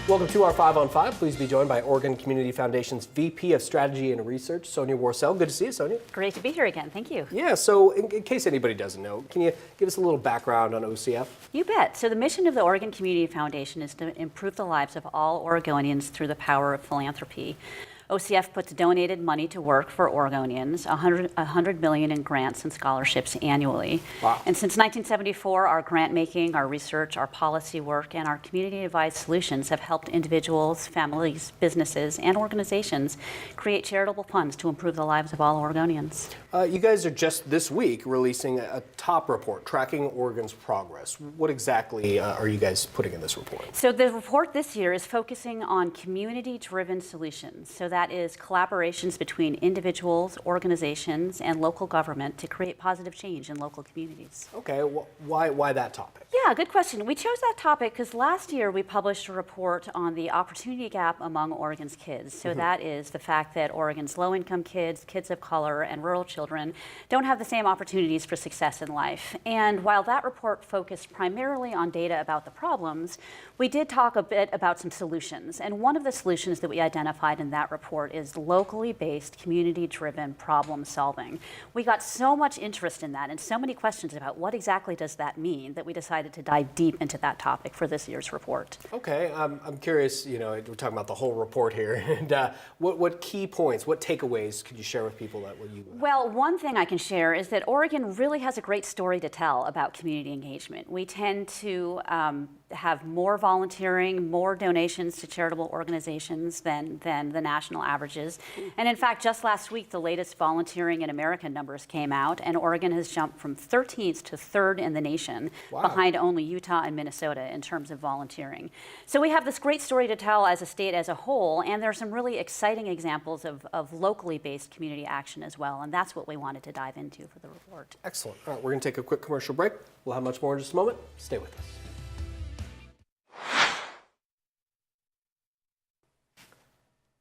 Welcome to our 5 on 5. Please be joined by Oregon Community Foundation's VP of Strategy and Research, Sonia Worcel. Good to see you, Sonia. Great to be here again. Thank you. Yeah, so in case anybody doesn't know, can you give us a little background on OCF? You bet. So the mission of the Oregon Community Foundation is to improve the lives of all Oregonians through the power of philanthropy. OCF puts donated money to work for Oregonians, $100 million in grants and scholarships annually. Wow. And since 1974, our grant making, our research, our policy work, and our community advised solutions have helped individuals, families, businesses, and organizations create charitable funds to improve the lives of all Oregonians. You guys are just this week releasing a top report tracking Oregon's progress. What exactly are you guys putting in this report? So the report this year is focusing on community-driven solutions. So that is collaborations between individuals, organizations, and local government to create positive change in local communities. Okay, why that topic? Yeah, good question. We chose that topic because last year we published a report on the opportunity gap among Oregon's kids. So that is the fact that Oregon's low-income kids, kids of color, and rural children don't have the same opportunities for success in life. And while that report focused primarily on data about the problems, we did talk a bit about some solutions. And one of the solutions that we identified in that report is locally based, community-driven problem solving. We got so much interest in that and so many questions about what exactly does that mean that we decided to dive deep into that topic for this year's report. Okay, I'm curious, we're talking about the whole report here, and what key points, what takeaways could you share with people that will you? Well, one thing I can share is that Oregon really has a great story to tell about community engagement. We tend to have more volunteering, more donations to charitable organizations than the national averages. And in fact, just last week, the latest Volunteering in America numbers came out, and Oregon has jumped from 13th to 3rd in the nation, behind only Utah and Minnesota in terms of volunteering. So we have this great story to tell as a state as a whole, and there are some really exciting examples of locally based community action as well, and that's what we wanted to dive into for the report. Excellent. All right, we're going to take a quick commercial break. We'll have much more in just a moment. Stay with us.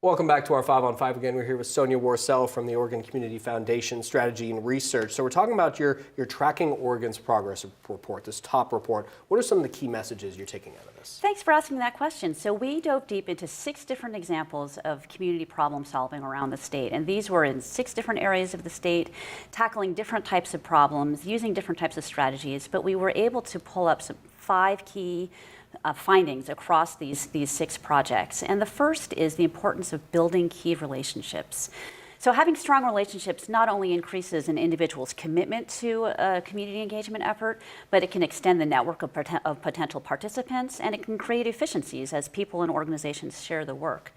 Welcome back to our 5 on 5 again. We're here with Sonia Worcel from the Oregon Community Foundation Strategy and Research. So we're talking about your Tracking Oregon's Progress report, this top report. What are some of the key messages you're taking out of this? Thanks for asking that question. So we dove deep into 6 different examples of community problem solving around the state. And these were in 6 different areas of the state, tackling different types of problems, using different types of strategies. But we were able to pull up some 5 key findings across these 6 projects. And the first is the importance of building key relationships. So having strong relationships not only increases an individual's commitment to a community engagement effort, but it can extend the network of potential participants, and it can create efficiencies as people and organizations share the work.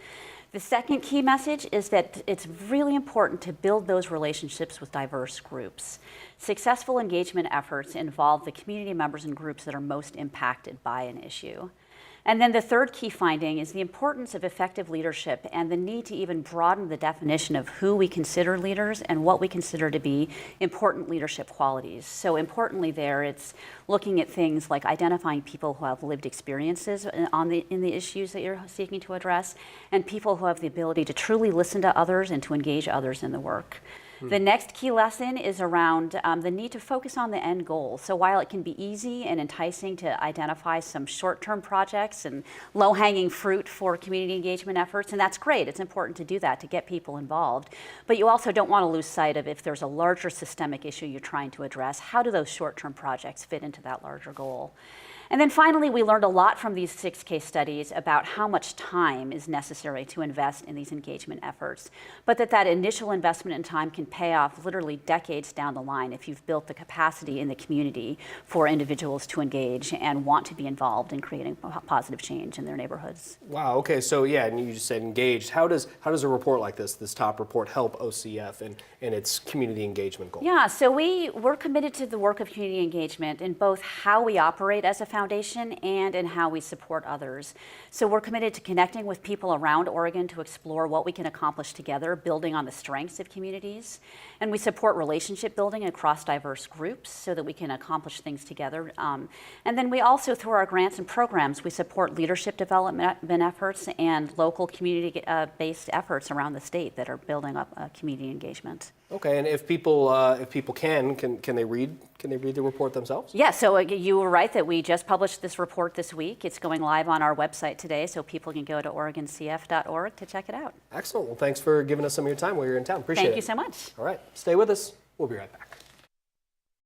The second key message is that it's really important to build those relationships with diverse groups. Successful engagement efforts involve the community members and groups that are most impacted by an issue. And then the third key finding is the importance of effective leadership and the need to even broaden the definition of who we consider leaders and what we consider to be important leadership qualities. So importantly there, it's looking at things like identifying people who have lived experiences in the issues that you're seeking to address, and people who have the ability to truly listen to others and to engage others in the work. The next key lesson is around the need to focus on the end goal. So while it can be easy and enticing to identify some short-term projects and low-hanging fruit for community engagement efforts, and that's great, it's important to do that to get people involved, but you also don't want to lose sight of if there's a larger systemic issue you're trying to address, how do those short-term projects fit into that larger goal? And then finally, we learned a lot from these 6 case studies about how much time is necessary to invest in these engagement efforts, but that initial investment in time can pay off literally decades down the line if you've built the capacity in the community for individuals to engage and want to be involved in creating positive change in their neighborhoods. Wow, okay, so yeah, and you just said engaged. How does a report like this top report, help OCF in its community engagement goal? Yeah, so we're committed to the work of community engagement in both how we operate as a foundation and in how we support others. So we're committed to connecting with people around Oregon to explore what we can accomplish together, building on the strengths of communities. And we support relationship building across diverse groups so that we can accomplish things together. And then we also, through our grants and programs, we support leadership development efforts and local community-based efforts around the state that are building up community engagement. Okay, and if people can they read Can they read the report themselves? Yeah, so you were right that we just published this report this week. It's going live on our website today, so people can go to OregonCF.org to check it out. Excellent. Well, thanks for giving us some of your time while you're in town. Appreciate it. Thank you so much. All right. Stay with us. We'll be right back.